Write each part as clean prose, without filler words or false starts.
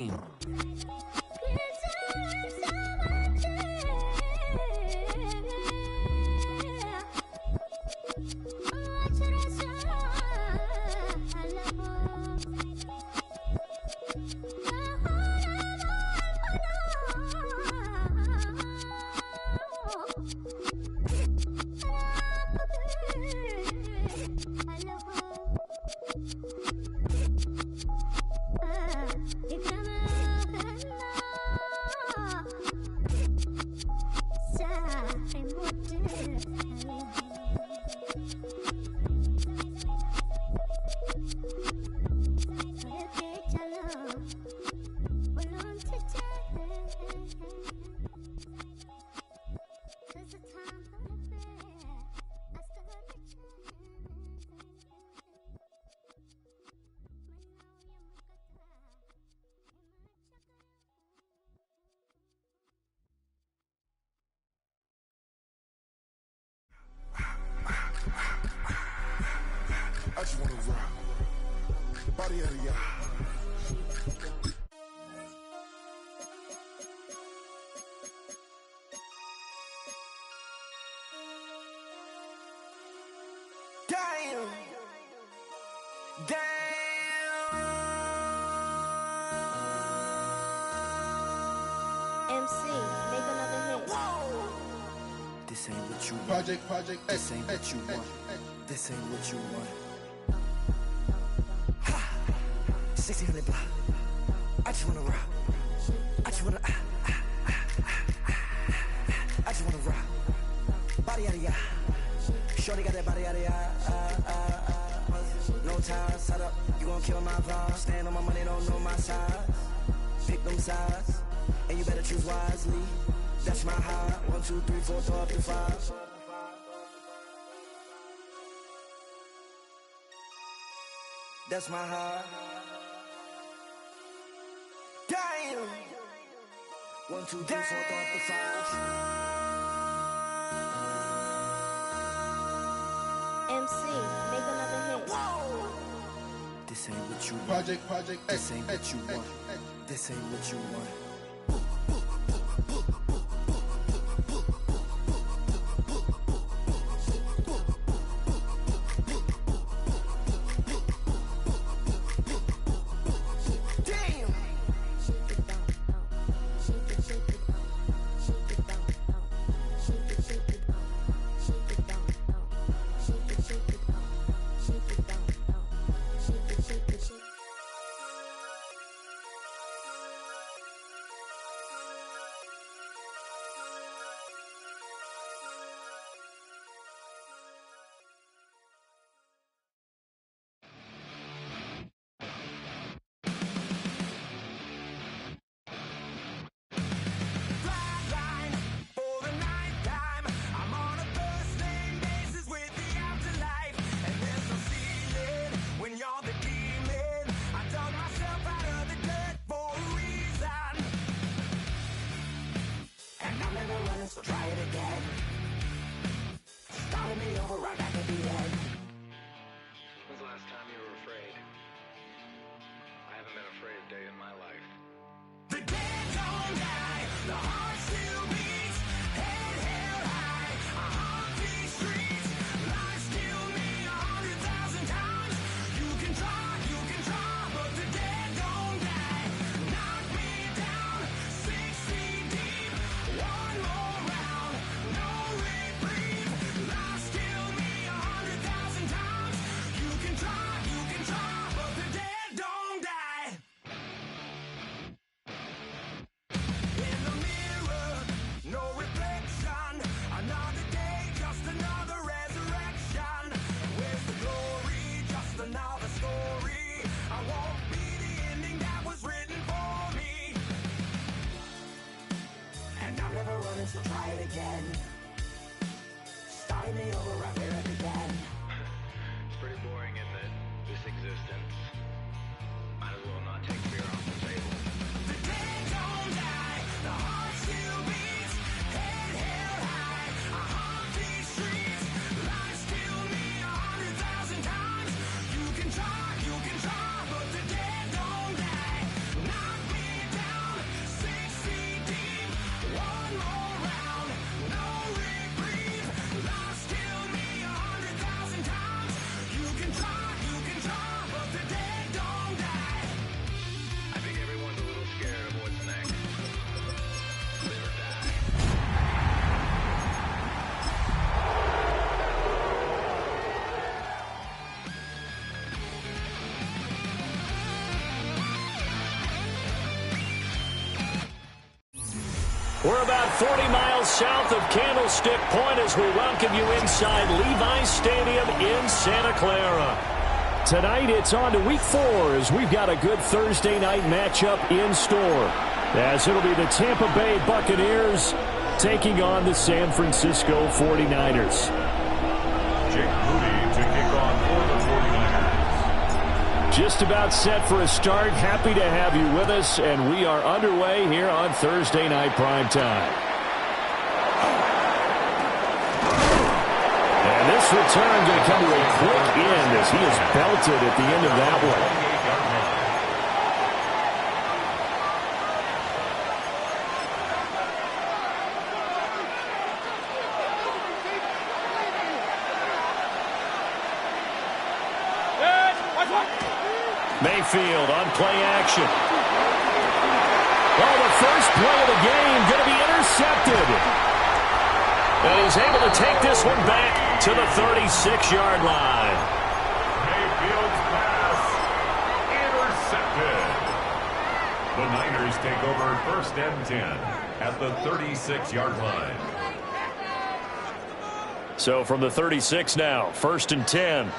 I just wanna rock. Body out of y'all. Damn. MC, make another hit. Whoa. This ain't what you want. Project. This ain't what you want. This ain't what you want. Ha! 1600 block. I just wanna rock. I just wanna I just wanna rock. Body out of ya. Shorty got that body out of ya. No time, set up. You gon' kill my vibe. Stand on my money, don't know my size. Pick them sides, and you better choose wisely. That's my high. 1, 2, 3, 4, throw up to 5. That's my high. Damn. 1, 2, 3, 4, throw up to 5. MC, make another hit. Whoa. This ain't what you want. Project. This ain't what you want. This ain't what you want. So try it again. Started me over, right back at the end. When's the last time you were afraid? I haven't been afraid a day in my life. The dead don't die, the heart still beats, head held high, I haunt these streets, lies kill me 100,000 times. You can try, but the dead don't die. Knock me down 6 feet deep, one more round, no reprieve. Lies kill me 100,000 times. You can try, but the dead don't die. In the mirror, We're about 40 miles south of Candlestick Point as we welcome you inside Levi's Stadium in Santa Clara. Tonight it's on to week 4 as we've got a good Thursday night matchup in store. As it'll be the Tampa Bay Buccaneers taking on the San Francisco 49ers. Jake Moody to kick off for the 49ers. Just about set for a start. Happy to have you with us, and we are underway here on Thursday Night Primetime. And this return going to come to a quick end as he is belted at the end of that one. Mayfield on play action. Oh, the first play of the game going to be intercepted. And he's able to take this one back to the 36-yard line. Mayfield's pass intercepted. The Niners take over 1st and 10 at the 36-yard line. So from the 36 now, 1st and 10.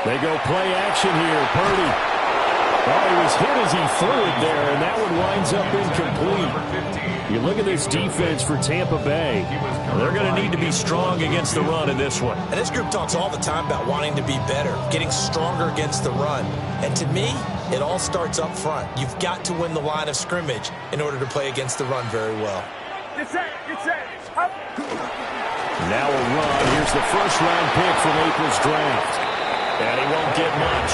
They go play action here. Purdy. Oh, he was hit as he threw it there, and that one winds up incomplete. You look at this defense for Tampa Bay. They're going to need to be strong against the run in this one. And this group talks all the time about wanting to be better, getting stronger against the run. And to me, it all starts up front. You've got to win the line of scrimmage in order to play against the run very well. Now a run. Here's the first-round pick from April's draft. And he won't get much.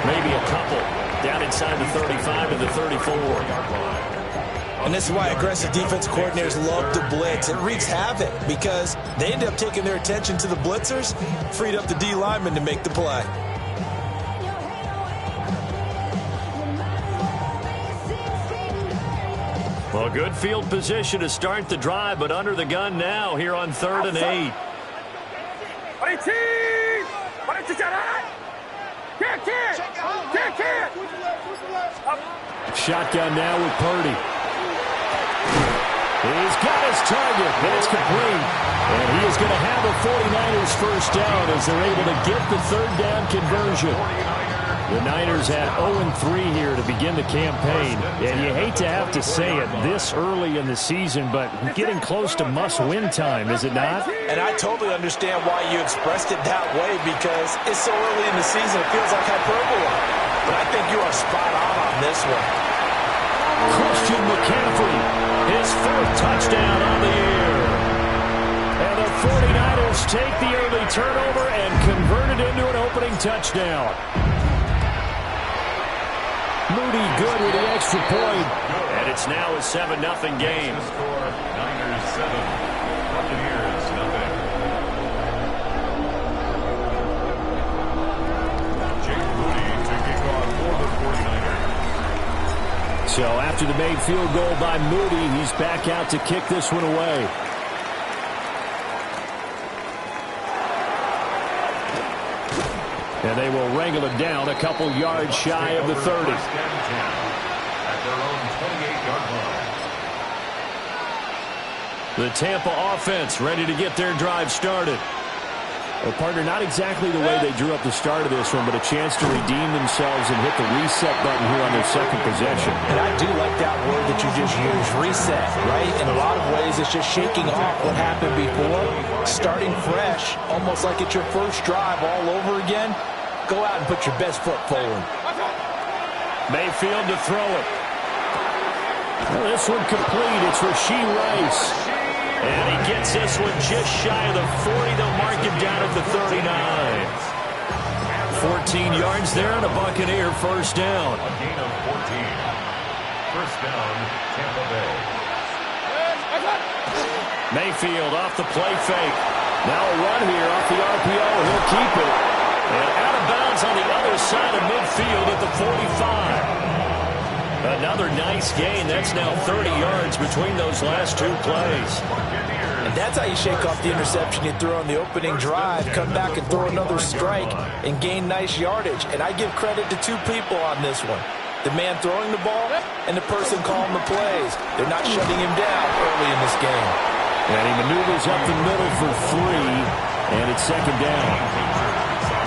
Maybe a couple. Down inside the 35 and the 34. And this is why aggressive defense coordinators love to blitz. It wreaks havoc because they end up taking their attention to the blitzers, freed up the D lineman to make the play. Well, good field position to start the drive, but under the gun now here on 3rd and 8. Shotgun now with Purdy. He's got his target, and it's complete. And he is going to have a 49ers first down as they're able to get the 3rd down conversion. The Niners had 0-3 here to begin the campaign. And you hate to have to say it this early in the season, but getting close to must-win time, is it not? And I totally understand why you expressed it that way because it's so early in the season it feels like hyperbole. But I think you are spot on this one. Christian McCaffrey, his 4th touchdown on the year. And the 49ers take the early turnover and convert it into an opening touchdown. Moody good with the extra point. And it's now a 7-0 game. Score, Niners 7, Buccaneers nothing. Jake Moody to kick off for the 49ers. So after the made field goal by Moody, he's back out to kick this one away. And they will wrangle it down a couple yards shy of the 30. At their own 28-yard line. The Tampa offense ready to get their drive started. Well, partner, not exactly the way they drew up the start of this one, but a chance to redeem themselves and hit the reset button here on their 2nd possession. And I do like that word that you just used, reset, right? In a lot of ways, it's just shaking off what happened before, starting fresh, almost like it's your first drive all over again. Go out and put your best foot forward. Mayfield to throw it. Well, this one complete. It's Rashee Rice. And he gets this one just shy of the 40. They'll mark him down at the 39. 14 yards there and a Buccaneer first down. A gain of 14. First down, Tampa Bay. Mayfield off the play fake. Now a run here off the RPO. He'll keep it. And out of bounds on the other side of midfield at the 45. Another nice gain. That's now 30 yards between those last 2 plays. And that's how you shake off the interception you threw on the opening drive, come back and throw another strike and gain nice yardage. And I give credit to two people on this one. The man throwing the ball and the person calling the plays. They're not shutting him down early in this game. And he maneuvers up the middle for 3, and it's second down.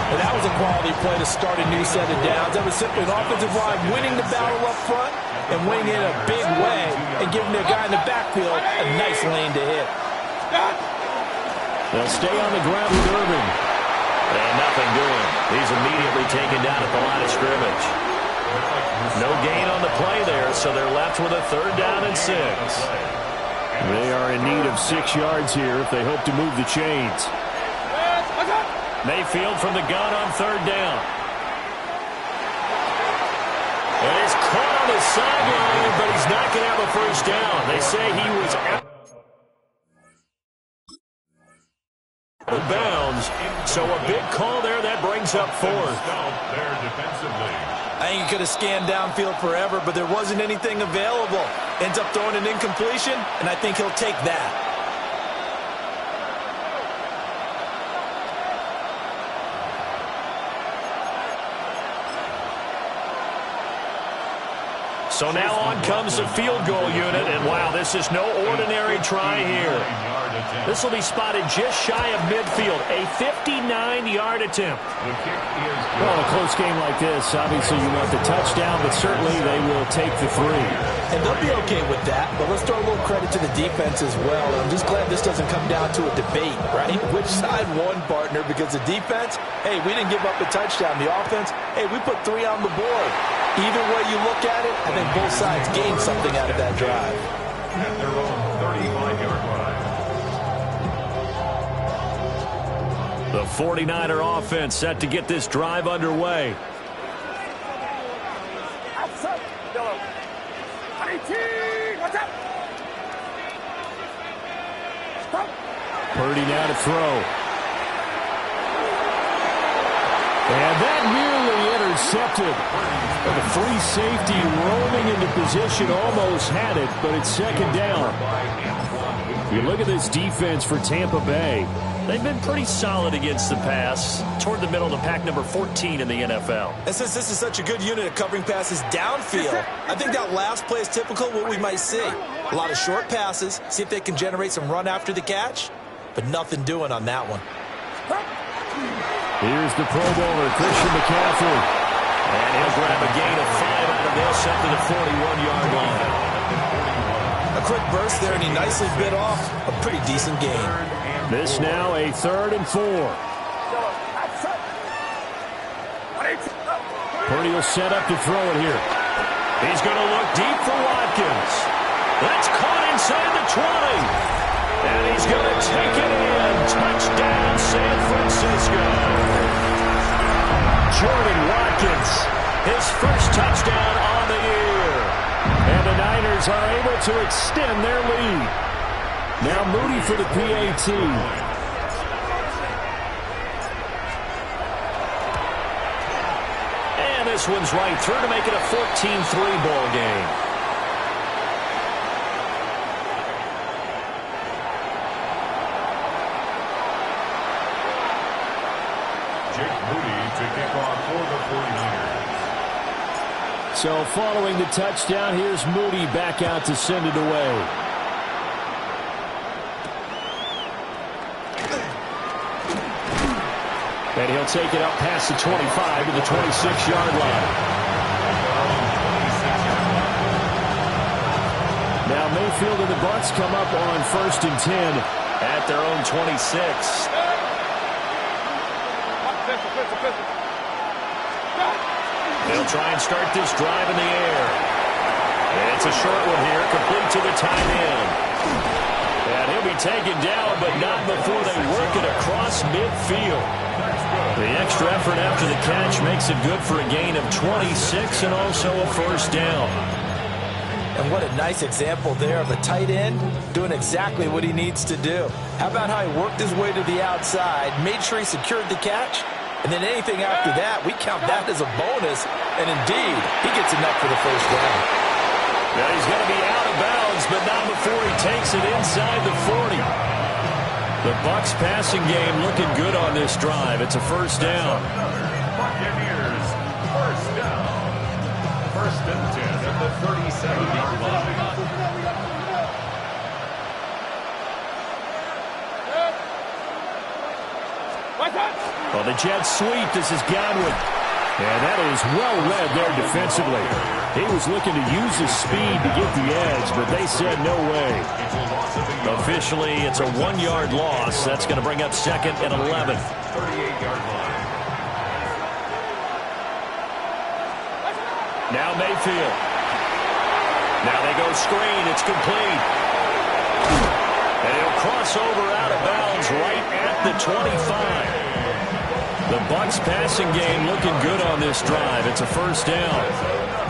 And that was a quality play to start a new set of downs. That was simply an offensive line winning the battle up front and winning in a big way and giving their guy in the backfield a nice lane to hit. They'll stay on the ground with Irving. And nothing doing. He's immediately taken down at the line of scrimmage. No gain on the play there, so they're left with a 3rd down and 6. They are in need of 6 yards here if they hope to move the chains. Mayfield from the gun on 3rd down. And he's caught on the sideline, but he's not going to have a 1st down. They say he was out of bounds, so a big call there that brings up 4th. There defensively. I think he could have scanned downfield forever, but there wasn't anything available. Ends up throwing an incompletion, and I think he'll take that. So now on comes the field goal unit, and wow, this is no ordinary try here. This will be spotted just shy of midfield, a 59-yard attempt. Well, in a close game like this, obviously you want the touchdown, but certainly they will take the 3. And they'll be okay with that, but let's throw a little credit to the defense as well. I'm just glad this doesn't come down to a debate, right? Which side won, partner? Because the defense, hey, we didn't give up a touchdown. The offense, hey, we put 3 on the board. Either way you look at it, I think both sides gained something out of that drive. At their own 35-yard line. The 49er offense set to get this drive underway. Purdy now to throw. And that nearly intercepted. The free safety rolling into position, almost had it, but it's second down. You look at this defense for Tampa Bay. They've been pretty solid against the pass, toward the middle to pack number 14 in the NFL. And since this is such a good unit of covering passes downfield, I think that last play is typical of what we might see. A lot of short passes, see if they can generate some run after the catch, but nothing doing on that one. Here's the Pro Bowler, Christian McCaffrey. And he'll grab a gain of 5 out of this up to the 41-yard line. A quick burst there, and he nicely bit off a pretty decent gain. This now a 3rd and 4. Purdy will set up to throw it here. He's going to look deep for Watkins. That's caught inside the 20. And he's going to take it in. Touchdown, San Francisco. Jordan Watkins, his first touchdown on the year. And the Niners are able to extend their lead. Now Moody for the PAT. And this one's right through to make it a 14-3 ball game. So following the touchdown, here's Moody back out to send it away. And he'll take it up past the 25 to the 26-yard line. Now Mayfield and the Bucs come up on 1st and 10 at their own 26. They'll try and start this drive in the air. And it's a short one here, complete to the tight end. And he'll be taken down, but not before they work it across midfield. The extra effort after the catch makes it good for a gain of 26 and also a 1st down. And what a nice example there of a tight end doing exactly what he needs to do. How about how he worked his way to the outside, made sure he secured the catch, and then anything after that, we count that as a bonus. And indeed, he gets enough for the 1st down. Now he's going to be out of bounds, but not before he takes it inside the 40. The Bucs passing game looking good on this drive. It's a first down. Buccaneers, first down. First and 10 at the 37-yard line. Well, the Jets sweep. This is Godwin. And that is well read there defensively. He was looking to use his speed to get the edge, but they said no way. Officially, it's a 1-yard loss. That's going to bring up second and 11. 38-yard line. Now Mayfield. Now they go screen. It's complete. And he'll cross over out of bounds right at the 25. The Bucs passing game looking good on this drive. It's a first down.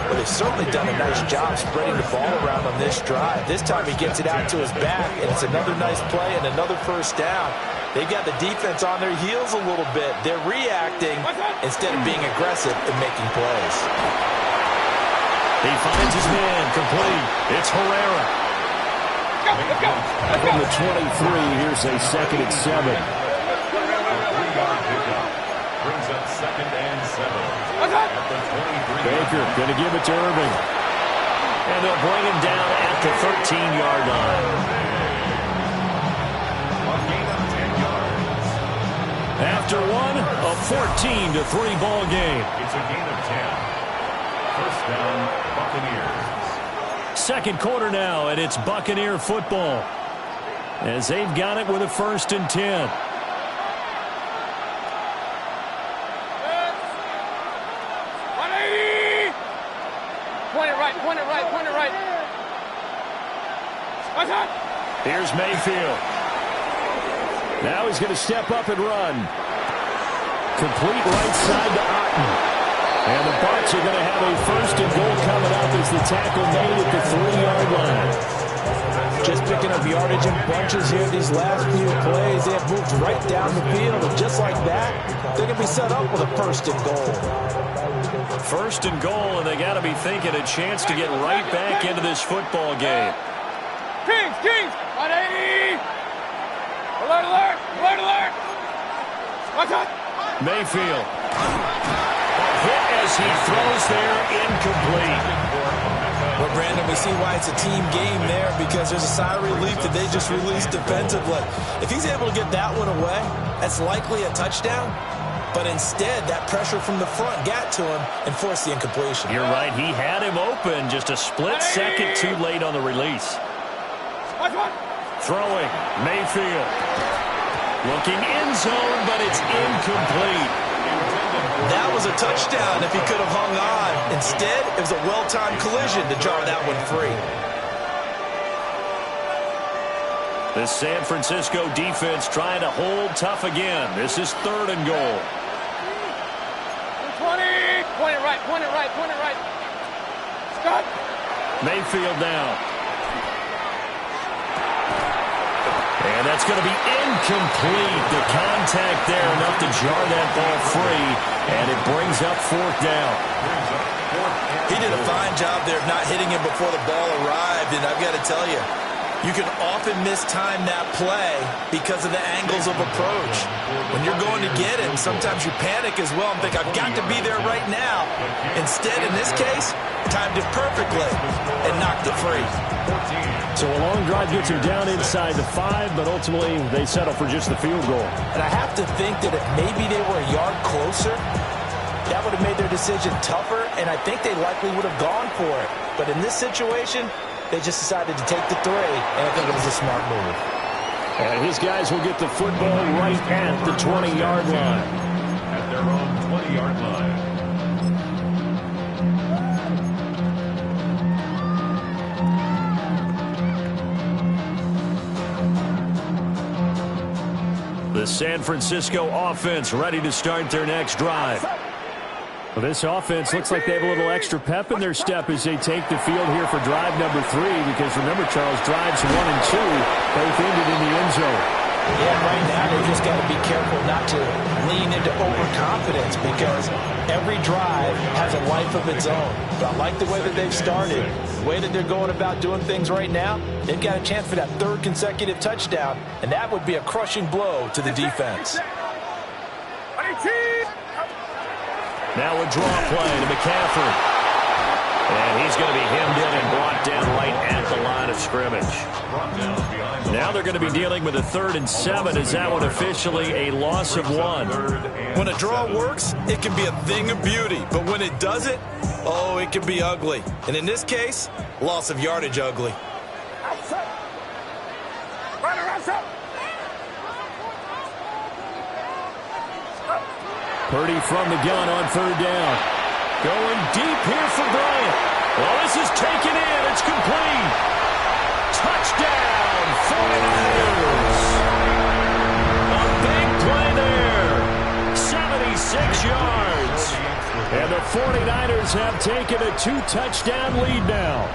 Well, they've certainly done a nice job spreading the ball around on this drive. This time he gets it out to his back, and it's another nice play and another first down. They've got the defense on their heels a little bit. They're reacting instead of being aggressive and making plays. He finds his man complete. It's Herrera. From the 23, here's a second and 7. A 3-yard pickup. Brings up second and 7. At the 23. Baker going to give it to Irving. And they'll bring him down at the 13-yard line. A gain of 10 yards. After one, a 14-3 ball game. It's a gain of 10. First down, Buccaneers. Second quarter now, and it's Buccaneer football. As they've got it with a first and 10. Point it right. Here's Mayfield. Now he's going to step up and run. Complete right side to Otten. And the Bucs are going to have a first and goal coming up as the tackle made at the 3-yard line. Just picking up yardage in bunches here these last few plays. They have moved right down the field, and just like that, they're going to be set up with a first and goal. First and goal, and they got to be thinking a chance to get right back into this football game. Kings, 180. Alert. Watch out. Mayfield. Hit as he throws there, incomplete. Well, Brandon, we see why it's a team game there, because there's a sigh of relief that they just released defensively. If he's able to get that one away, that's likely a touchdown. But instead, that pressure from the front got to him and forced the incompletion. You're right. He had him open, just a split second too late on the release. Throwing, Mayfield. Looking end zone, but it's incomplete. That was a touchdown if he could have hung on. Instead, it was a well-timed collision to jar that one free. The San Francisco defense trying to hold tough again. This is third and goal. 20. Point it right. Scott. Mayfield now. And that's going to be incomplete. The contact there enough to jar that ball free. And it brings up fourth down. He did a fine job there of not hitting him before the ball arrived. And I've got to tell you, you can often mistime that play because of the angles of approach. When you're going to get him, sometimes you panic as well and think, I've got to be there right now. Instead, in this case, timed it perfectly and knocked it free. So a long drive gets him down inside the 5, but ultimately they settle for just the field goal. And I have to think that if maybe they were a yard closer, that would have made their decision tougher, and I think they likely would have gone for it. But in this situation, they just decided to take the 3, and I think it was a smart move. And his guys will get the football right at the 20-yard line. At their own 20-yard line. The San Francisco offense ready to start their next drive. Well, this offense looks like they have a little extra pep in their step as they take the field here for drive number 3, because remember, Charles, drives 1 and 2 both ended in the end zone. Yeah, right now they just got to be careful not to lean into overconfidence because every drive has a life of its own. But I like the way that they've started, the way that they're going about doing things right now. They've got a chance for that third consecutive touchdown, and that would be a crushing blow to the defense. Now a draw play to McCaffrey. And he's going to be hemmed in and brought down right at the line of scrimmage. Now they're going to be dealing with a 3rd and 7. Is that one officially a loss of 1? When a draw works, it can be a thing of beauty. But when it doesn't, oh, it can be ugly. And in this case, loss of yardage ugly. Purdy from the gun on 3rd down. Going deep here for Bryant. Well, this is taken in. It's complete. Touchdown, 49ers. A big play there. 76 yards. And the 49ers have taken a 2-touchdown lead now.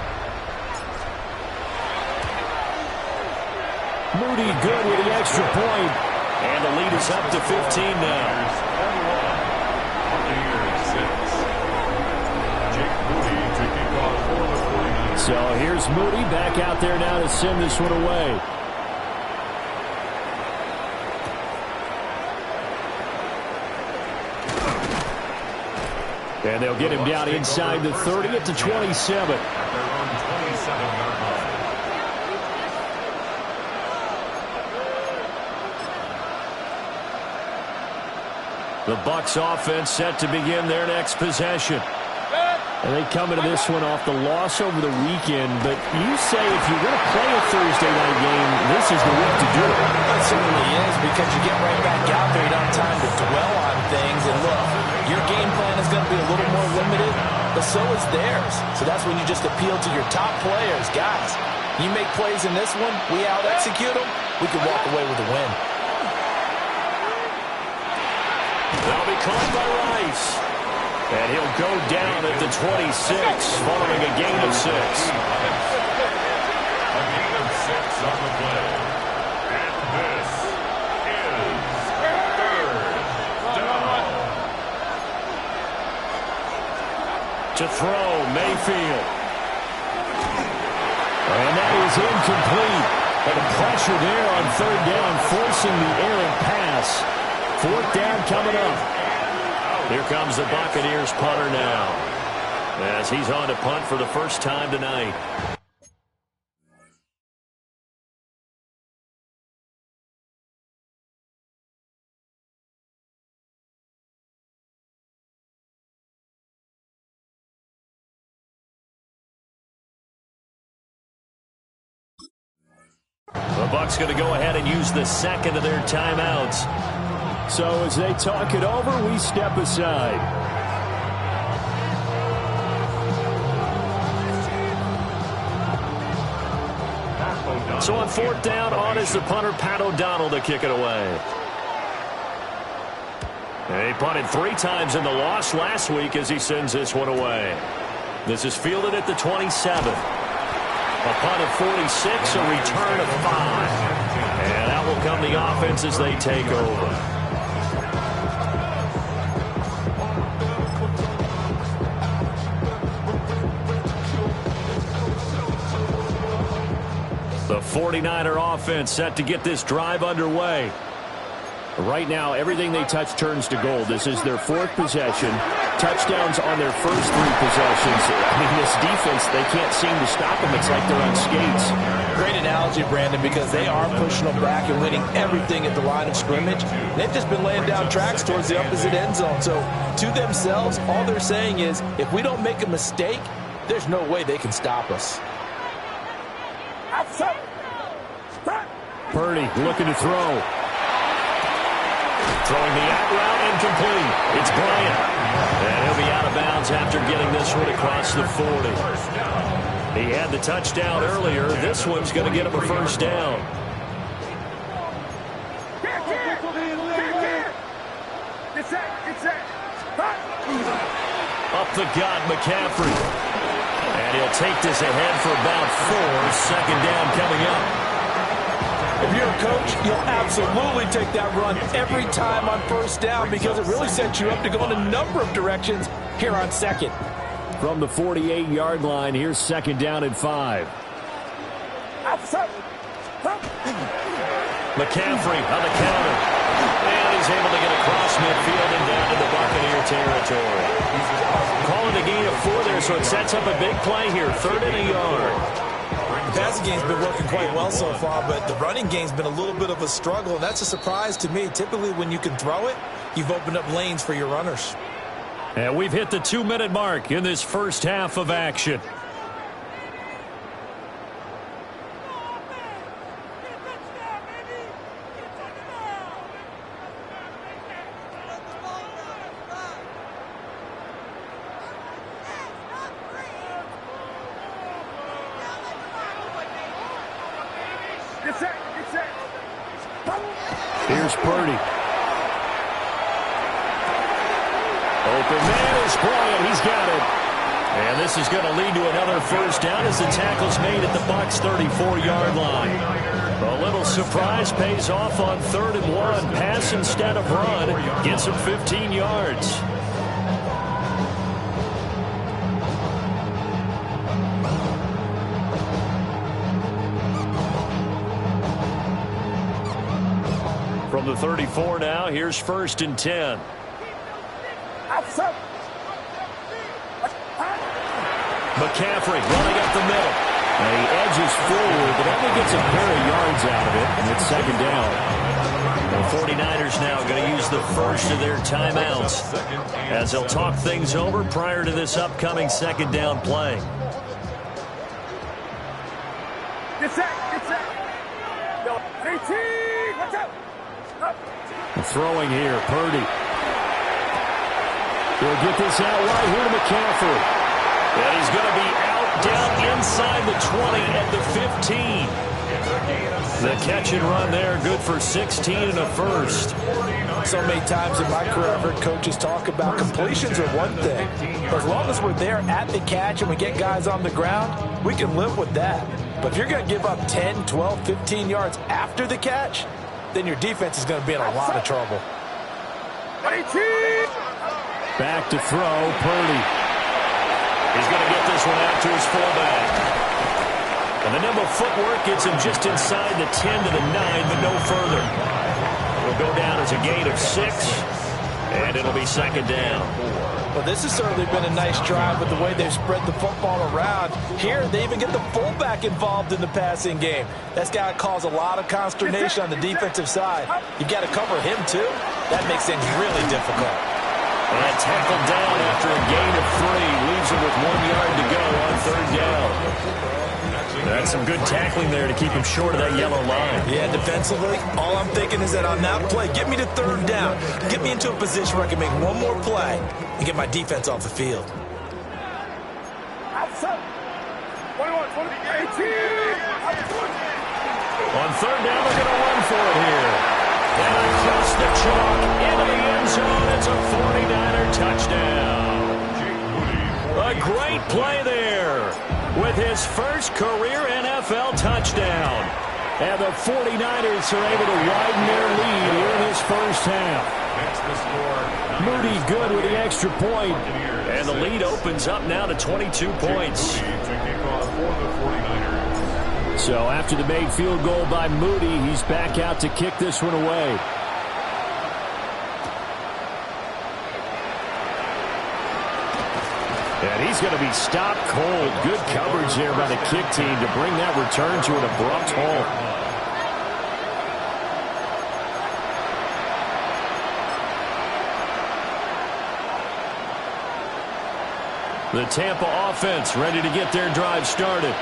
Moody good with the extra point. And the lead is up to 15 now. So here's Moody back out there now to send this one away. And they'll get him down inside the 30 at the 27. The Bucs offense set to begin their next possession. And they come into this one off the loss over the weekend, but you say if you're going to play a Thursday night game, this is the week to do it. It certainly is, because you get right back out there, you don't have time to dwell on things. And look, your game plan is going to be a little more limited, but so is theirs. So that's when you just appeal to your top players. Guys, you make plays in this one, we out-execute them, we can walk away with a win. They'll be caught by Rice. And he'll go down at the 26 following a gain of 6. A gain of 6 on the play. And this is 3rd down. To throw, Mayfield. And that is incomplete. And the pressure there on 3rd down, forcing the errant pass. 4th down coming up. Here comes the Buccaneers punter now, as he's on to punt for the first time tonight. The Bucs going to go ahead and use the second of their timeouts. So as they talk it over, we step aside. So on 4th down, on is the punter, Pat O'Donnell, to kick it away. And he punted 3 times in the loss last week as he sends this one away. This is fielded at the 27. A punt of 46, a return of 5. And out will come the offense as they take over. The 49er offense set to get this drive underway. Right now, everything they touch turns to gold. This is their 4th possession. Touchdowns on their first 3 possessions. I mean, this defense, they can't seem to stop them. It's like they're on skates. Great analogy, Brandon, because they are pushing them back and winning everything at the line of scrimmage. They've just been laying down tracks towards the opposite end zone. So to themselves, all they're saying is, if we don't make a mistake, there's no way they can stop us. Purdy looking to throw. Throwing the out route, incomplete. It's Bryant. And he'll be out of bounds after getting this one across the 40. He had the touchdown earlier. This one's going to get him a first down. Up the gut, McCaffrey. And he'll take this ahead for about 4. 2nd down coming up. If you're a coach, you'll absolutely take that run every time on first down because it really sets you up to go in a number of directions here on second. From the 48-yard line, here's second down and 5. McCaffrey on the counter. And he's able to get across midfield and down to the Buccaneer territory. Calling a gain of 4 there, so it sets up a big play here. 3rd and a yard. The passing game's been working quite well so far, but the running game's been a little bit of a struggle, and that's a surprise to me. Typically, when you can throw it, you've opened up lanes for your runners. And we've hit the 2-minute mark in this first half of action. Here's Purdy. Open man is Bryant. He's got it. And this is going to lead to another first down as the tackle's made at the Bucs' 34-yard line. A little surprise pays off on 3rd and 1. Pass instead of run. Gets him 15 yards. From the 34 now, here's 1st and 10. McCaffrey running up the middle. And he edges forward, but only gets a pair of yards out of it, and it's second down. The 49ers now going to use the first of their timeouts as they'll talk things over prior to this upcoming second down play. Get set. No, 18, watch out. Throwing here, Purdy. He'll get this out right here to McCaffrey. And he's going to be out down inside the 20 at the 15. The catch and run there, good for 16 and a first. So many times in my career, I've heard coaches talk about completions are one thing. But as long as we're there at the catch and we get guys on the ground, we can live with that. But if you're going to give up 10, 12, 15 yards after the catch, then your defense is going to be in a lot of trouble. Back to throw, Purdy. He's going to get this one out to his fullback. And the nimble footwork gets him just inside the 10 to the 9, but no further. It'll go down as a gain of 6, and it'll be second down. Well, this has certainly been a nice drive with the way they've spread the football around. Here, they even get the fullback involved in the passing game. That's got to cause a lot of consternation on the defensive side. You've got to cover him, too. That makes things really difficult. And tackled down after a gain of 3. Leaves him with 1 yard to go on 3rd down. That's some good tackling there to keep him short of that yellow line. Yeah, defensively, all I'm thinking is that on that play, get me to 3rd down. Get me into a position where I can make one more play and get my defense off the field. On 3rd down, they're going to run for it here. And across the chalk into the end zone. It's a 49er touchdown. A great play there with his first career NFL touchdown. And the 49ers are able to widen their lead here in this first half. Moody good with the extra point. And the lead opens up now to 22 points. So after the made field goal by Moody, he's back out to kick this one away. And he's going to be stopped cold. Good coverage there by the kick team to bring that return to an abrupt halt. The Tampa offense ready to get their drive started.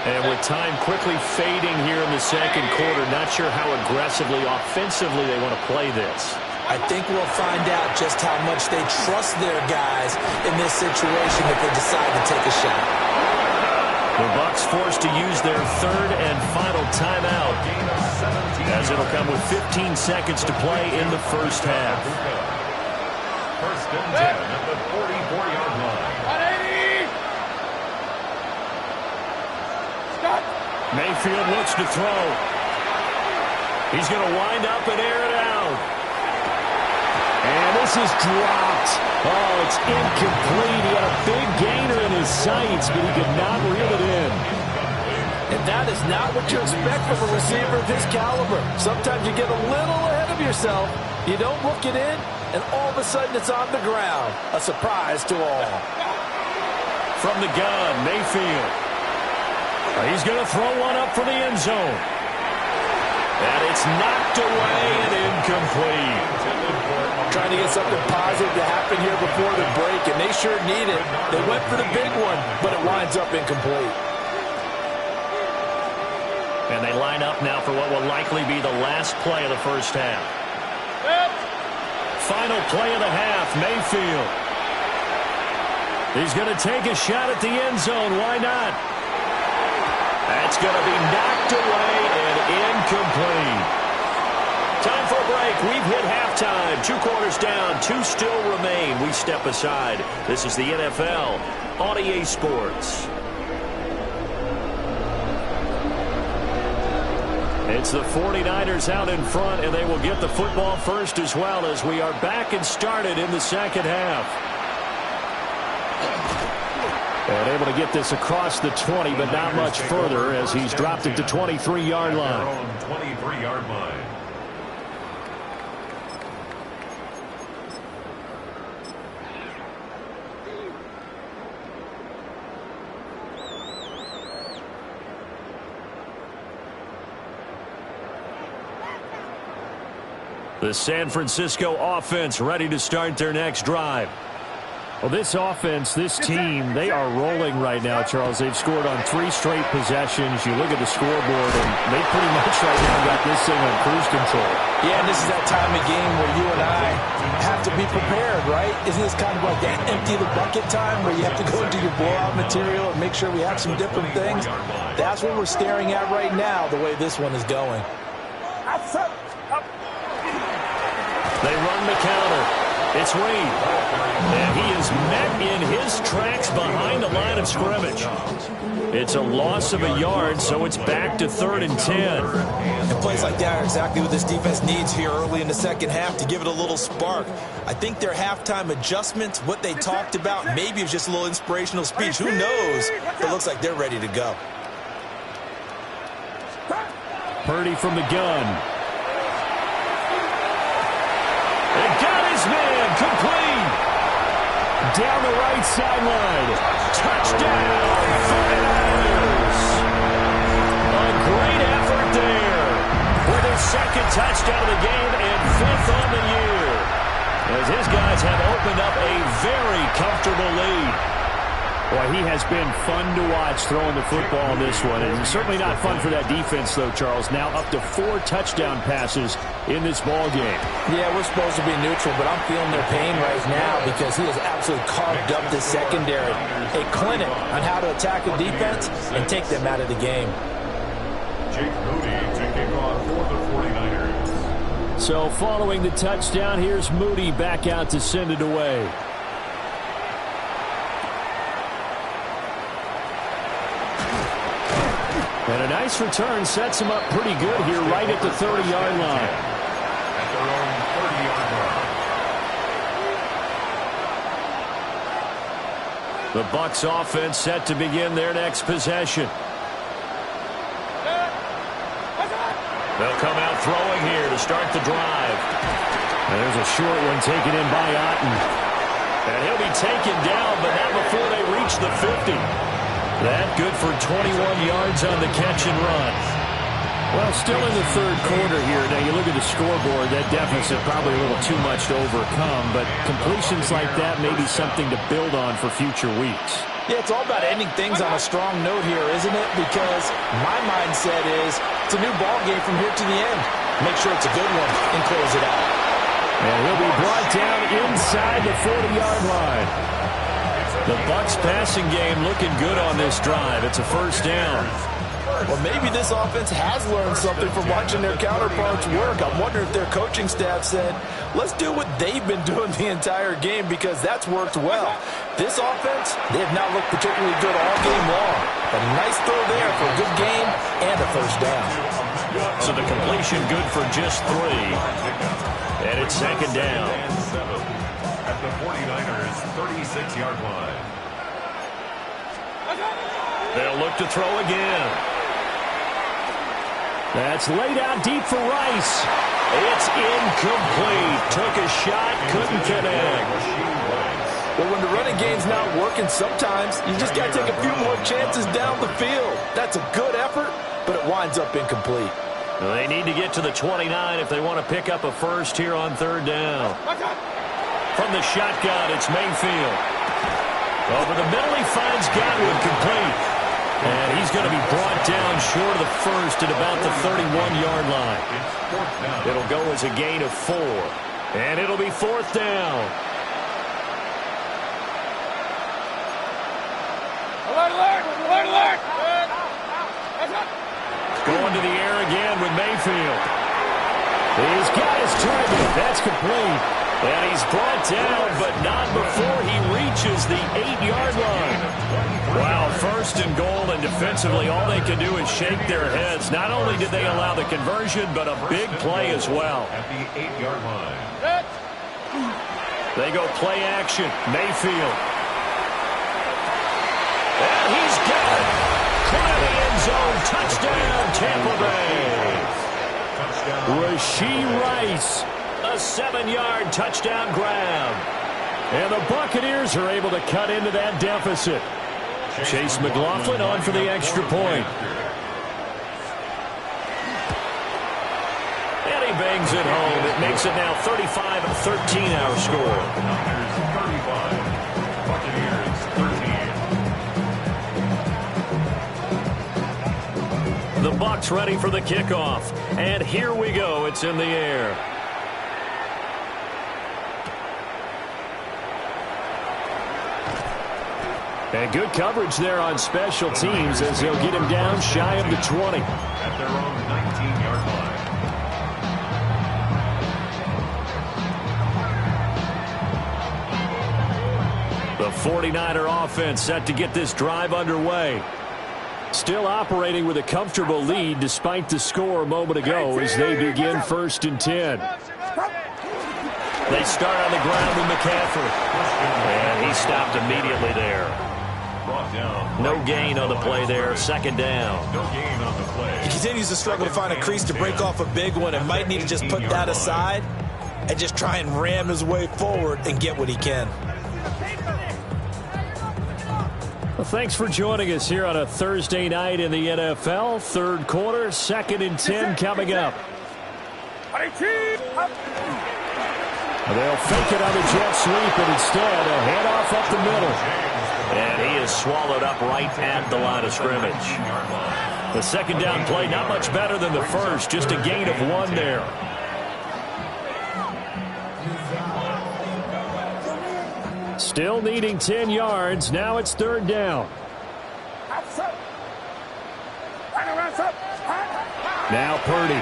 And with time quickly fading here in the second quarter, not sure how aggressively, offensively they want to play this. I think we'll find out just how much they trust their guys in this situation if they decide to take a shot. The Bucs forced to use their 3rd and final timeout, as it'll come with 15 seconds to play in the first half. 1st and 10 at the 44-yard line. Mayfield looks to throw. He's going to wind up and air it out. And this is dropped. Oh, it's incomplete. He had a big gainer in his sights, but he could not reel it in. And that is not what you expect from a receiver of his caliber. Sometimes you get a little ahead of yourself. You don't look it in, and all of a sudden it's on the ground. A surprise to all. From the gun, Mayfield. He's going to throw one up for the end zone. And it's knocked away and incomplete. Trying to get something positive to happen here before the break, and they sure need it. They went for the big one, but it winds up incomplete. And they line up now for what will likely be the last play of the first half. Final play of the half, Mayfield. He's going to take a shot at the end zone. Why not? That's going to be knocked away and incomplete. Time for a break. We've hit halftime. 2 quarters down. 2 still remain. We step aside. This is the NFL on EA Sports. It's the 49ers out in front, and they will get the football first as well as we are back and started in the second half. And able to get this across the 20, but not much further as he's dropped it to 23-yard line. 23-yard line. The San Francisco offense ready to start their next drive. Well, this offense, this team, they are rolling right now, Charles. They've scored on 3 straight possessions. You look at the scoreboard, and they pretty much right now got this thing on cruise control. Yeah, and this is that time of game where you and I have to be prepared, right? Isn't this kind of like that empty the bucket time where you have to go into your blowout material and make sure we have some different things? That's what we're staring at right now, the way this one is going. They run the counter. It's Reed. And he is met in his tracks behind the line of scrimmage. It's a loss of a yard, so it's back to 3rd and 10. And plays like that are exactly what this defense needs here early in the second half to give it a little spark. I think their halftime adjustments, what they talked about, maybe it was just a little inspirational speech. Who knows? It looks like they're ready to go. Purdy from the gun. And got his man complete. Down the right sideline. Touchdown, 49ers. A great effort there. With his 2nd touchdown of the game and 5th on the year. As his guys have opened up a very comfortable lead. Boy, he has been fun to watch throwing the football in this one. And certainly not fun for that defense, though, Charles. Now up to 4 touchdown passes in this ball game. Yeah, we're supposed to be neutral, but I'm feeling their pain right now because he has absolutely carved up the secondary. A clinic on how to attack a defense and take them out of the game. Jake Moody to kick off for the 49ers. So following the touchdown, here's Moody back out to send it away. And a nice return sets him up pretty good here right at the 30-yard line. At their own 30-yard line. The Bucs offense set to begin their next possession. They'll come out throwing here to start the drive. And there's a short one taken in by Otten. And he'll be taken down, but not before they reach the 50. That good for 21 yards on the catch and run. Well, still in the 3rd quarter here. Now, you look at the scoreboard, that deficit probably a little too much to overcome, but completions like that may be something to build on for future weeks. Yeah, it's all about ending things on a strong note here, isn't it? Because my mindset is it's a new ball game from here to the end. Make sure it's a good one and close it out. And he'll be brought down inside the 40-yard line. The Bucs passing game looking good on this drive. It's a 1st down. Or maybe this offense has learned something from watching their counterparts work. I'm wondering if their coaching staff said, let's do what they've been doing the entire game because that's worked well. This offense, they have not looked particularly good all game long. But a nice throw there for a good game and a first down. So the completion good for just 3. And it's second down. At the 49ers' 36-yard line. They'll look to throw again. That's laid out deep for Rice. It's incomplete. Took a shot, couldn't connect. Well, when the running game's not working, sometimes you just got to take a few more chances down the field. That's a good effort, but it winds up incomplete. They need to get to the 29 if they want to pick up a first here on third down. From the shotgun, it's Mayfield. Over the middle, he finds Godwin complete. And he's going to be brought down short of the first at about the 31-yard line. It'll go as a gain of 4. And it'll be fourth down. Alert, alert! Alert, alert! Going to the air again with Mayfield. He's got his target. That's complete. And he's brought down, but not before he reaches the 8-yard line. Wow, first and goal, and defensively all they can do is shake their heads. Not only did they allow the conversion, but a big play as well. At the 8-yard line. They go play action. Mayfield. And he's got it. Caught in the end zone. Touchdown, Tampa Bay. Rashee Rice. A 7-yard touchdown grab. And the Buccaneers are able to cut into that deficit. Chase McLaughlin on for the extra point. And he bangs it home. It makes it now 35-13 our score. Buccaneers 35, Buccaneers 13. The Bucs ready for the kickoff. And here we go. It's in the air. And good coverage there on special teams as they'll get him down shy of the 20. At their own 19-yard line. The 49er offense set to get this drive underway. Still operating with a comfortable lead despite the score a moment ago as they begin first and 10. They start on the ground with McCaffrey. And he stopped immediately there. No gain on the play there. Second down. No gain on the play. He continues to struggle to find a crease to break off a big one and might need to just put that aside and just try and ram his way forward and get what he can. Well, thanks for joining us here on a Thursday night in the NFL. Third quarter, second and 10 coming up. They'll fake it on the jet sweep, and instead a handoff up the middle. And he is swallowed up right at the line of scrimmage. The second down play, not much better than the first, just a gain of 1 there. Still needing 10 yards. Now it's third down. Now Purdy.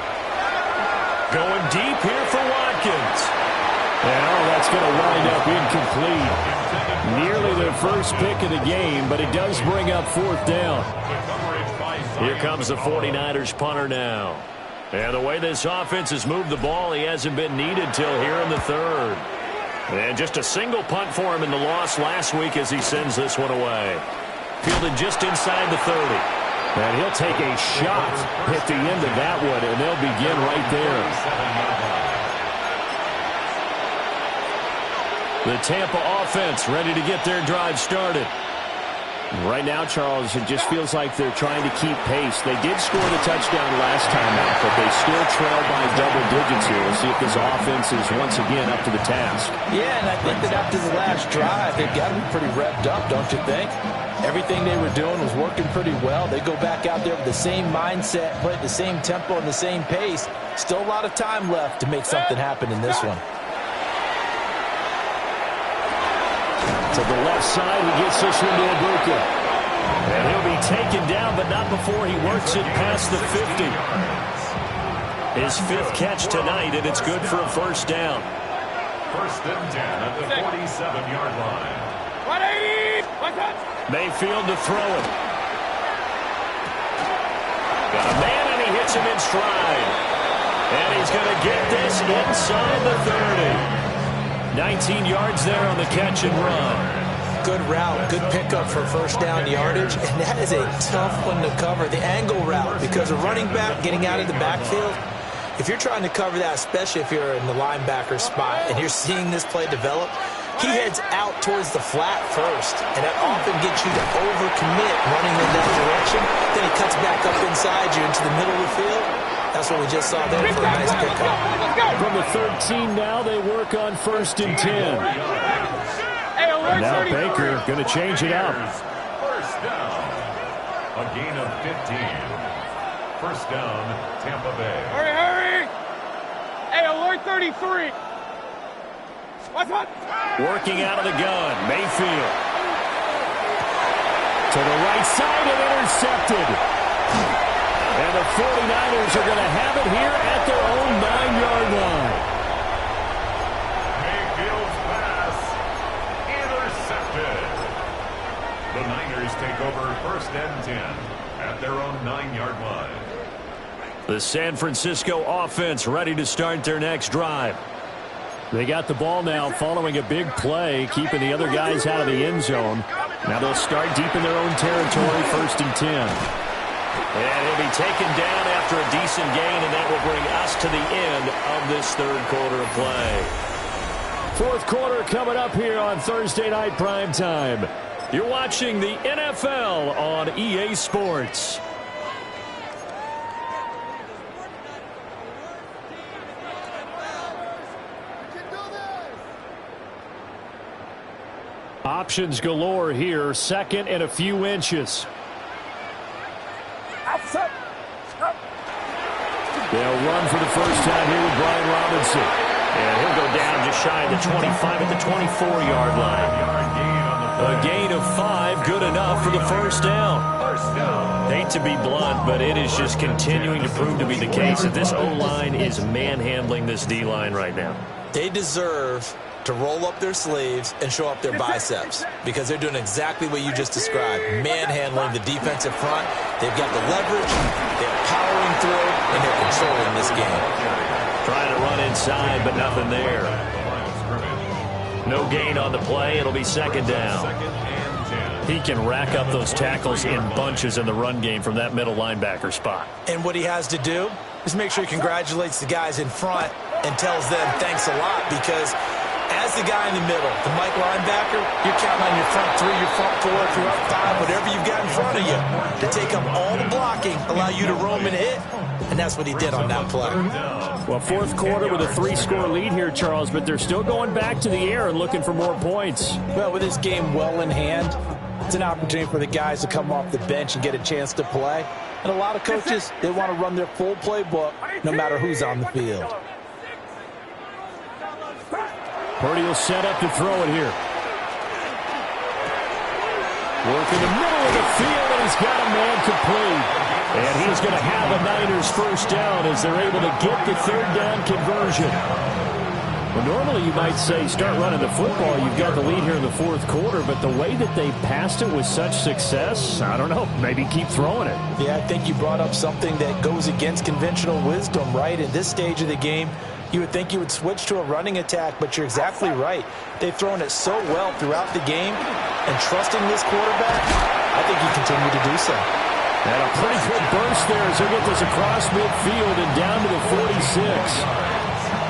Going deep here for Watkins. And that's going to wind up incomplete. Nearly their first pick of the game, but it does bring up fourth down. Here comes the 49ers punter now. And the way this offense has moved the ball, he hasn't been needed till here in the third. And just a single punt for him in the loss last week as he sends this one away. Fielded just inside the 30. And he'll take a shot at the end of that one, and they'll begin right there. The Tampa offense ready to get their drive started. Right now, Charles, it just feels like they're trying to keep pace. They did score the touchdown last time out, but they still trail by double digits here. We'll see if this offense is once again up to the task. Yeah, and I think that after the last drive, they've got to be pretty revved up, don't you think? Everything they were doing was working pretty well. They go back out there with the same mindset, play at the same tempo and the same pace. Still a lot of time left to make something happen in this one. To the left side, he gets this one to Ibuka. And he'll be taken down, but not before he works it past the 50. His 5th catch tonight, and it's good for a first down. First and 10 at the 47-yard line. 180! Mayfield to throw it. Got a man, and he hits him in stride. And he's going to get this inside the 30. 19 yards there on the catch and run. Good route, good pickup for first down yardage, and that is a tough one to cover, the angle route, because a running back getting out of the backfield, if you're trying to cover that, especially if you're in the linebacker spot and you're seeing this play develop, he heads out towards the flat first, and that often gets you to overcommit running in that direction. Then he cuts back up inside you into the middle of the field. That's what we just saw there for a nice pickup. From the 13 now, they work on first and 10. And now Baker going to change it up. First down. A gain of 15. First down, Tampa Bay. Hurry! Hey, alert 33. What's up? Working out of the gun, Mayfield. To the right side and intercepted. And the 49ers are going to have it here at their own 9-yard line. Mayfield's pass intercepted. The Niners take over first and 10 at their own 9-yard line. The San Francisco offense ready to start their next drive. They got the ball now following a big play, keeping the other guys out of the end zone. Now they'll start deep in their own territory, first and 10. And he'll be taken down after a decent gain, and that will bring us to the end of this third quarter of play. Fourth quarter coming up here on Thursday Night Primetime. You're watching the NFL on EA Sports. Options galore here, second and a few inches. They'll run for the first time here with Brian Robinson. And he'll go down just shy of the 25 at the 24-yard line. A gain of 5, good enough for the first down. Hate to be blunt, but it is just continuing to prove to be the case that this O-line is manhandling this D-line right now. They deserve to roll up their sleeves and show up their biceps because they're doing exactly what you just described, manhandling the defensive front. They've got the leverage, they're powering through, and they're controlling this game. Trying to run inside, but nothing there. No gain on the play. It'll be second down. He can rack up those tackles in bunches in the run game from that middle linebacker spot. And what he has to do is make sure he congratulates the guys in front and tells them thanks a lot, because as the guy in the middle, the Mike linebacker, you're counting on your front 3, your front 4, your up 5, whatever you've got in front of you to take up all the blocking, allow you to roam and hit, and that's what he did on that play. Well, fourth quarter with a 3-score lead here, Charles, but they're still going back to the air and looking for more points. Well, with this game well in hand, it's an opportunity for the guys to come off the bench and get a chance to play. And a lot of coaches, they want to run their full playbook no matter who's on the field. Purdy will set up to throw it here. Work in the middle of the field, and he's got a man complete. And he's going to have a Niners first down as they're able to get the third down conversion. Well, normally you might say start running the football. You've got the lead here in the fourth quarter, but the way that they passed it with such success, I don't know, maybe keep throwing it. Yeah, I think you brought up something that goes against conventional wisdom, right? In this stage of the game, you would think you would switch to a running attack, but you're exactly right. They've thrown it so well throughout the game, and trusting this quarterback, I think you continue to do so. And a pretty good burst there as they get this across midfield and down to the 46.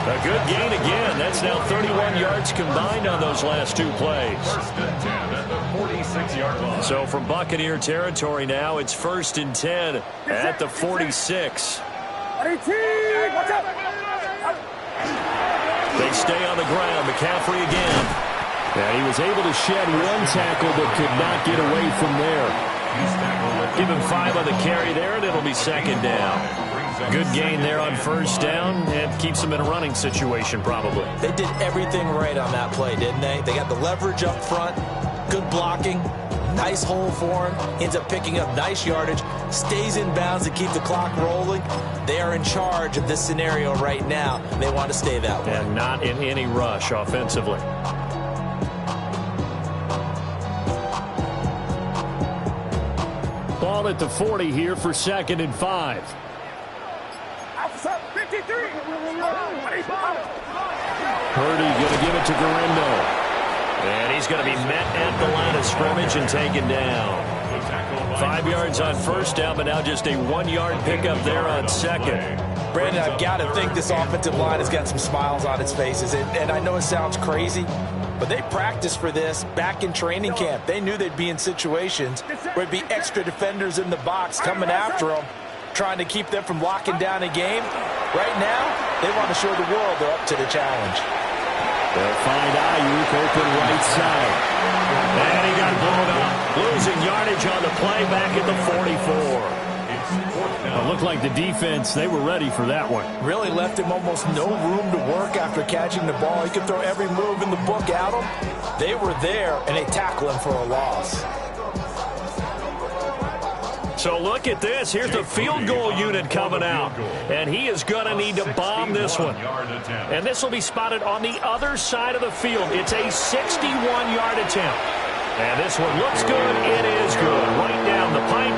A good gain again. That's now 31 yards combined on those last two plays. First and 10 at the 46-yard line. So from Buccaneer territory now, it's first and 10 at the 46. They stay on the ground. McCaffrey again. And he was able to shed one tackle but could not get away from there. Give him 5 on the carry there, and it'll be second down. Good gain there on first down, and keeps them in a running situation probably. They did everything right on that play, didn't they? They got the leverage up front, good blocking, Nice hole for him. Ends up picking up nice yardage. Stays in bounds to keep the clock rolling. They are in charge of this scenario right now. They want to stay that way. And not in any rush offensively. Ball at the 40 here for 2nd and 5. Purdy going to give it to Garindo. And he's going to be met at the line of scrimmage and taken down. 5 yards on first down, but now just a 1-yard pickup there on second. Brandon, I've got to think this offensive line has got some smiles on its faces. And I know it sounds crazy, but they practiced for this back in training camp. They knew they'd be in situations where there'd be extra defenders in the box coming after them, trying to keep them from locking down a game. Right now, they want to show the world they're up to the challenge. They'll find Ayuk open right side. And he got blown up. Losing yardage on the play back at the 44. It looked like the defense, they were ready for that one. Really left him almost no room to work after catching the ball. He could throw every move in the book at him. They were there, and they tackle him for a loss. So look at this. Here's the field goal unit coming out. And he is going to need to bomb this one. And this will be spotted on the other side of the field. It's a 61-yard attempt. And this one looks good. It is good. Right down the pipe.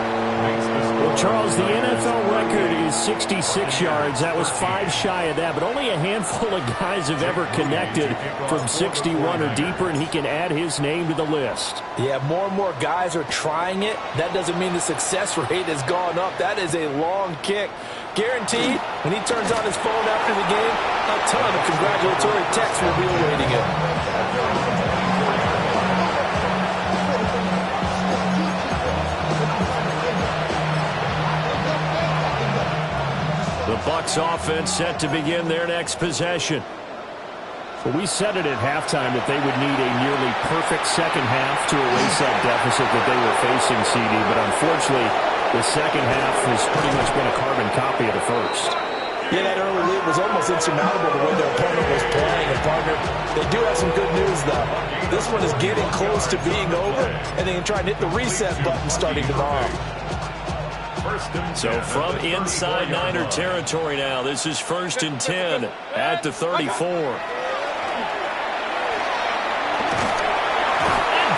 Well, Charles, the NFL record is 66 yards. That was 5 shy of that, but only a handful of guys have ever connected from 61 or deeper, and he can add his name to the list. Yeah, more and more guys are trying it. That doesn't mean the success rate has gone up. That is a long kick. Guaranteed, when he turns on his phone after the game, a ton of congratulatory texts will be awaiting him. The Bucs offense set to begin their next possession. Well, we said it at halftime that they would need a nearly perfect second half to erase that deficit that they were facing, CD, but unfortunately, the second half has pretty much been a carbon copy of the first. Yeah, that early lead was almost insurmountable the way their opponent was playing. And, partner, they do have some good news, though. This one is getting close to being over, and they can try and hit the reset button starting tomorrow. So from inside Niner territory now, this is 1st and 10 at the 34. And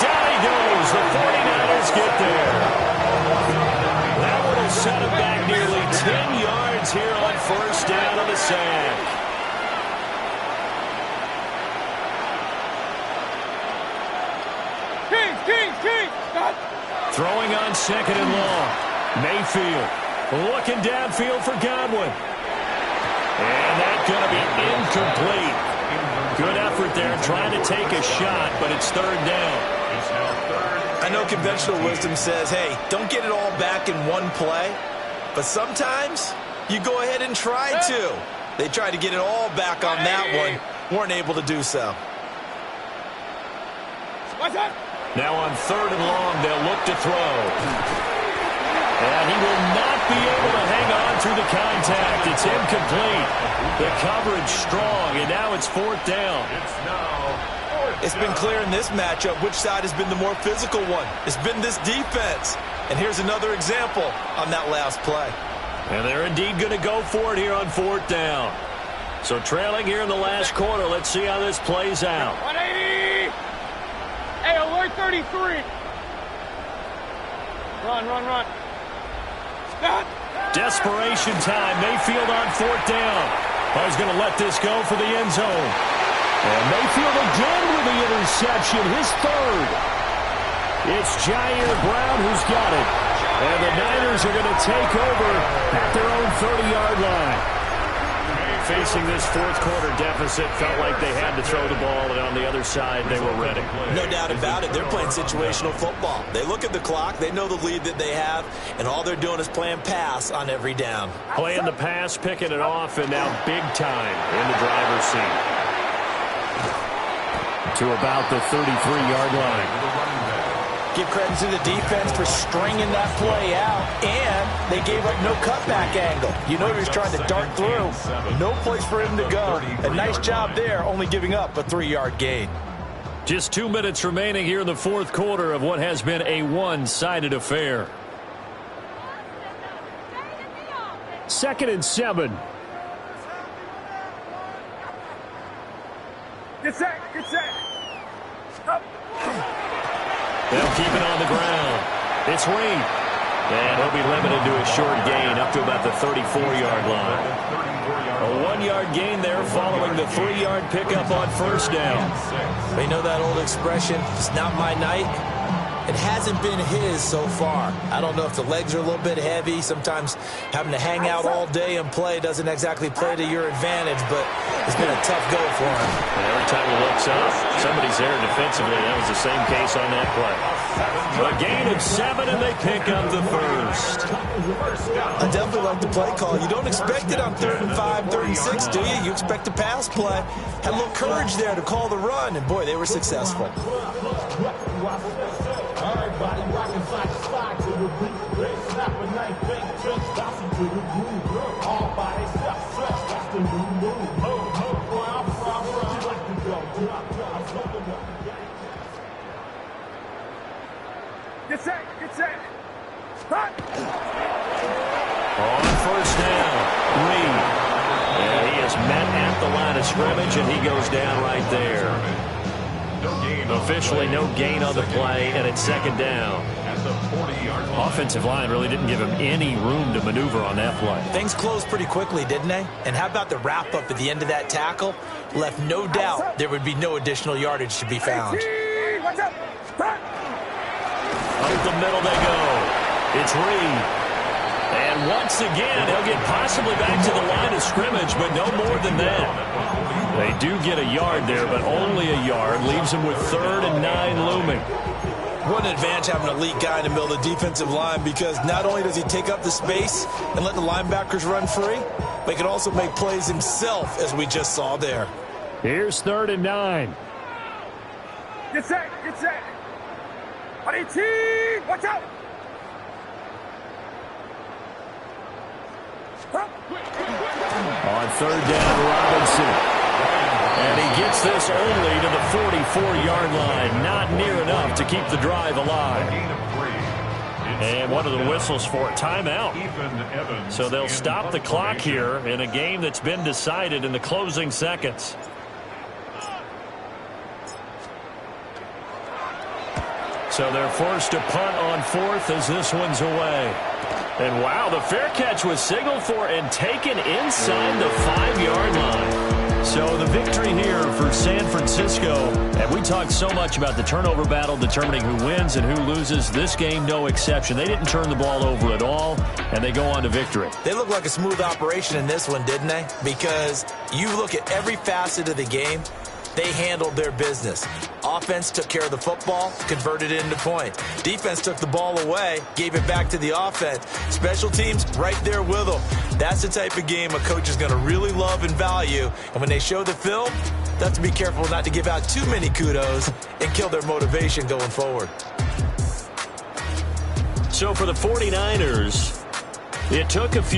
down he goes. The 49ers get there. That one will set him back nearly 10 yards here on first down on the sack. King! Throwing on 2nd and long. Mayfield looking downfield for Godwin. And that's going to be incomplete. Good effort there trying to take a shot, but it's 3rd down. I know conventional wisdom says, hey, don't get it all back in one play. But sometimes you go ahead and try to. They tried to get it all back on that one. Weren't able to do so. Now on 3rd and long, they'll look to throw. And he will not be able to hang on through the contact. It's incomplete. The coverage strong, and now it's 4th down. It's been clear in this matchup which side has been the more physical one. It's been this defense. And here's another example on that last play. And they're indeed going to go for it here on 4th down. So trailing here in the last quarter. Let's see how this plays out. 180! Hey, alert 33! Run. Desperation time. Mayfield on 4th down. He's going to let this go for the end zone. And Mayfield again with the interception, his 3rd. It's Jair Brown who's got it. And the Niners are going to take over at their own 30-yard line. Facing this 4th quarter deficit, felt like they had to throw the ball, and on the other side, they were ready. No doubt about it. They're playing situational football. They look at the clock, they know the lead that they have, and all they're doing is playing pass on every down. Playing the pass, picking it off, and now big time in the driver's seat. To about the 33-yard line. Give credit to the defense for stringing that play out, and they gave up no cutback angle. You know he was trying to dart through. No place for him to go. A nice job there, only giving up a 3-yard gain. Just 2 minutes remaining here in the fourth quarter of what has been a one-sided affair. 2nd and 7. Get set. Up. They'll keep it on the ground. It's Reed. And he'll be limited to a short gain up to about the 34-yard line. A 1-yard gain there following the 3-yard pickup on first down. They know that old expression, it's not my night. It hasn't been his so far. I don't know if the legs are a little bit heavy. Sometimes having to hang out all day and play doesn't exactly play to your advantage, but it's been a tough go for him. And every time he looks up, somebody's there defensively. That was the same case on that play. A gain of 7, and they pick up the first. I definitely like the play call. You don't expect it on 3rd and 5, 3rd and 6, do you? You expect a pass play. Had a little courage there to call the run, and boy, they were successful. Everybody rockin' side to side to the beat. They snap a knife, bang, drink, bouncing to the groove. All by themselves, stretch, that's the new move. Boy, I'm from, you like to go, drop, something up. Get set. Hot. On first down, Reed. And he is met at the line of scrimmage, and he goes down right there. Officially no gain on the play, and it's 2nd down. Offensive line really didn't give him any room to maneuver on that play. Things closed pretty quickly, didn't they? And how about the wrap-up at the end of that tackle? Left no doubt there would be no additional yardage to be found. Watch out. Up the middle they go. It's Reed. And once again, he'll get possibly back to the line of scrimmage, but no more than that. They do get a yard there, but only a yard. Leaves them with 3rd and 9 looming. What an advantage having an elite guy in the middle of the defensive line, because not only does he take up the space and let the linebackers run free, but he can also make plays himself, as we just saw there. Here's 3rd and 9. Get set. Watch out. On 3rd down, Robinson. And he gets this only to the 44-yard line. Not near enough to keep the drive alive. And one of the whistles for a timeout. So they'll stop the clock here in a game that's been decided in the closing seconds. So they're forced to punt on 4th as this one's away. And wow, the fair catch was signaled for and taken inside the 5-yard line. So the victory here for San Francisco. And we talked so much about the turnover battle determining who wins and who loses. This game, no exception. They didn't turn the ball over at all, and they go on to victory. They look like a smooth operation in this one, didn't they? Because you look at every facet of the game, they handled their business. Offense took care of the football, converted it into points. Defense took the ball away, gave it back to the offense. Special teams right there with them. That's the type of game a coach is going to really love and value. And when they show the film, they have to be careful not to give out too many kudos and kill their motivation going forward. So for the 49ers, it took a few